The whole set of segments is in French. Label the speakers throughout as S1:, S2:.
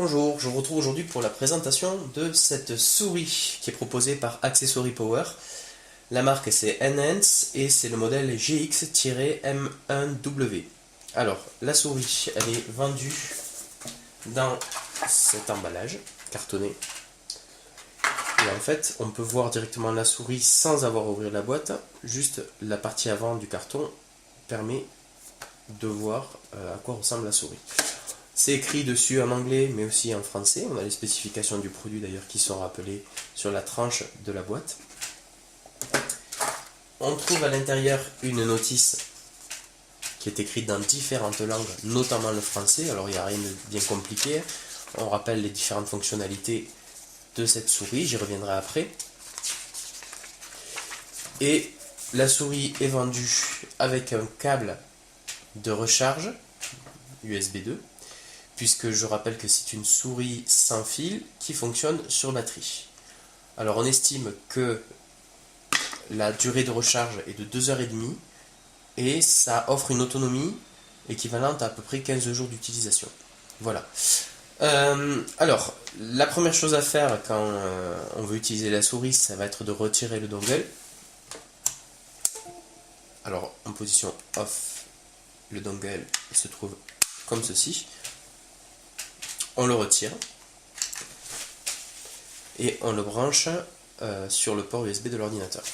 S1: Bonjour, je vous retrouve aujourd'hui pour la présentation de cette souris qui est proposée par Accessory Power. La marque c'est Enhance et c'est le modèle GX-M1W. Alors, la souris, elle est vendue dans cet emballage cartonné. Et en fait, on peut voir directement la souris sans avoir à ouvrir la boîte. Juste la partie avant du carton permet de voir à quoi ressemble la souris. C'est écrit dessus en anglais mais aussi en français. On a les spécifications du produit d'ailleurs qui sont rappelées sur la tranche de la boîte. On trouve à l'intérieur une notice qui est écrite dans différentes langues, notamment le français. Alors il n'y a rien de bien compliqué. On rappelle les différentes fonctionnalités de cette souris, j'y reviendrai après. Et la souris est vendue avec un câble de recharge USB 2. Puisque je rappelle que c'est une souris sans fil qui fonctionne sur batterie. Alors on estime que la durée de recharge est de 2h30 et ça offre une autonomie équivalente à peu près 15 jours d'utilisation. Voilà. Alors, la première chose à faire quand on veut utiliser la souris, ça va être de retirer le dongle. Alors, en position off, le dongle se trouve comme ceci. On le retire et on le branche sur le port USB de l'ordinateur.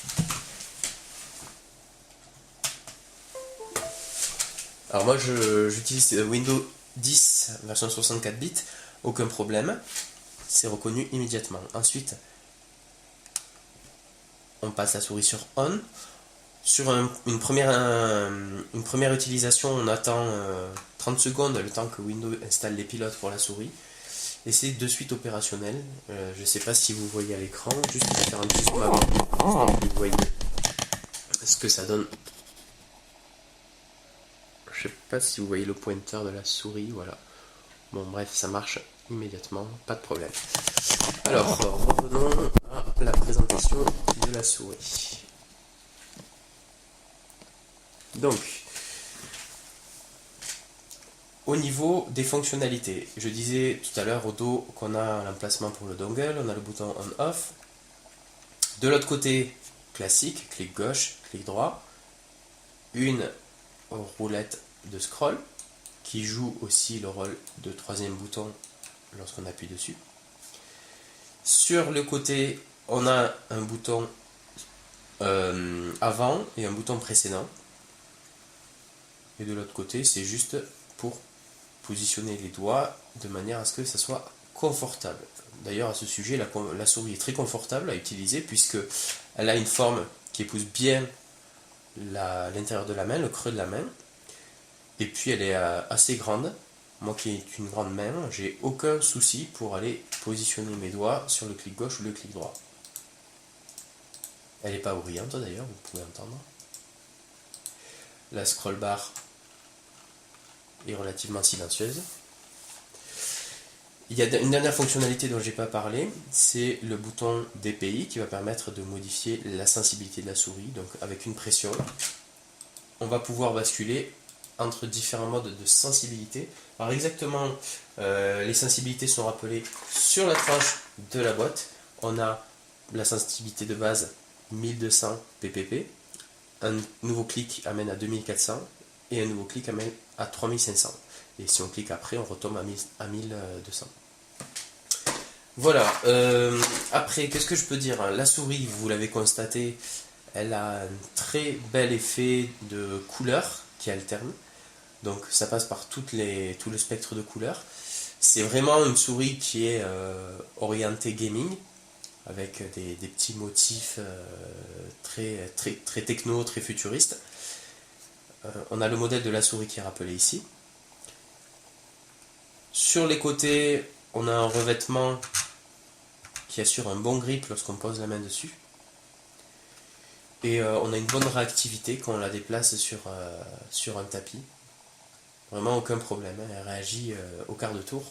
S1: Alors moi j'utilise Windows 10 version 64 bits, aucun problème, c'est reconnu immédiatement. Ensuite on passe la souris sur On. Sur une première utilisation, on attend 30 secondes le temps que Windows installe les pilotes pour la souris. Et c'est de suite opérationnel. Je ne sais pas si vous voyez à l'écran, juste pour faire un petit zoom avant. Vous voyez ce que ça donne. Je ne sais pas si vous voyez le pointeur de la souris, voilà. Bon bref, ça marche immédiatement, pas de problème. Alors, revenons à la présentation de la souris. Donc, au niveau des fonctionnalités, je disais tout à l'heure au dos qu'on a l'emplacement pour le dongle, on a le bouton on-off. De l'autre côté, classique, clic gauche, clic droit, une roulette de scroll qui joue aussi le rôle de troisième bouton lorsqu'on appuie dessus. Sur le côté, on a un bouton avant et un bouton précédent. Et de l'autre côté, c'est juste pour positionner les doigts de manière à ce que ça soit confortable. D'ailleurs, à ce sujet, la souris est très confortable à utiliser puisque elle a une forme qui épouse bien l'intérieur de la main, le creux de la main. Et puis, elle est assez grande. Moi qui ai une grande main, j'ai aucun souci pour aller positionner mes doigts sur le clic gauche ou le clic droit. Elle n'est pas bruyante d'ailleurs, vous pouvez entendre. La scroll bar est relativement silencieuse. Il y a une dernière fonctionnalité dont je n'ai pas parlé, c'est le bouton DPI qui va permettre de modifier la sensibilité de la souris. Donc avec une pression, on va pouvoir basculer entre différents modes de sensibilité. Alors exactement, les sensibilités sont rappelées sur la tranche de la boîte. On a la sensibilité de base 1200 ppp, un nouveau clic amène à 2400 et un nouveau clic amène à 3500. Et si on clique après, on retombe à 1200. Voilà. Après, qu'est-ce que je peux dire? La souris, vous l'avez constaté, elle a un très bel effet de couleurs qui alterne. Donc ça passe par tout le spectre de couleurs. C'est vraiment une souris qui est orientée gaming, avec des petits motifs très techno, très futuristes. On a le modèle de la souris qui est rappelé ici. Sur les côtés, on a un revêtement qui assure un bon grip lorsqu'on pose la main dessus. Et on a une bonne réactivité quand on la déplace sur un tapis. Vraiment aucun problème, elle réagit au quart de tour.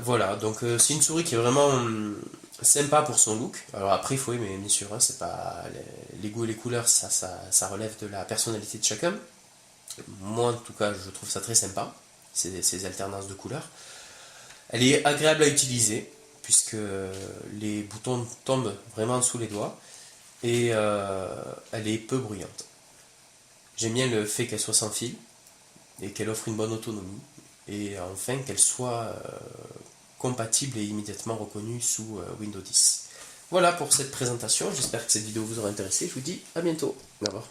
S1: Voilà, donc c'est une souris qui est vraiment sympa pour son look. Alors après, il faut aimer, bien sûr, hein, c'est pas les goûts et les couleurs, ça relève de la personnalité de chacun. Moi, en tout cas, je trouve ça très sympa, ces alternances de couleurs. Elle est agréable à utiliser puisque les boutons tombent vraiment sous les doigts et elle est peu bruyante. J'aime bien le fait qu'elle soit sans fil et qu'elle offre une bonne autonomie et enfin qu'elle soit compatible et immédiatement reconnue sous Windows 10. Voilà pour cette présentation, j'espère que cette vidéo vous aura intéressé, je vous dis à bientôt. Au revoir.